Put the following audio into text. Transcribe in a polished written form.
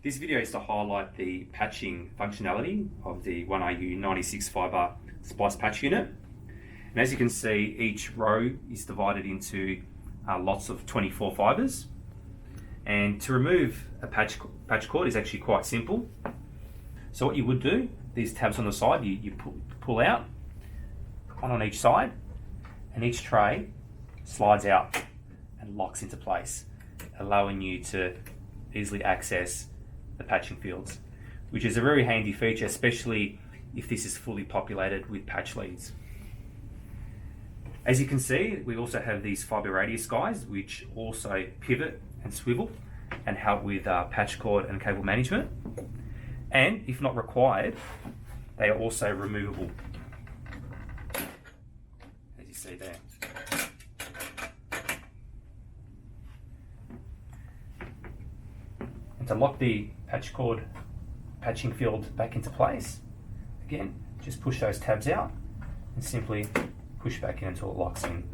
This video is to highlight the patching functionality of the 1RU 96 fibre splice patch unit. And as you can see, each row is divided into lots of 24 fibres. And to remove a patch cord is actually quite simple. So what you would do, these tabs on the side, you pull out, one on each side, and each tray slides out and locks into place, allowing you to easily access the patching fields, which is a very handy feature, especially if this is fully populated with patch leads. As you can see, we also have these fibre radius guides, which also pivot and swivel and help with patch cord and cable management. And if not required, they are also removable, as you see there. And to lock the patch cord patching field back into place, again, just push those tabs out and simply push back in until it locks in.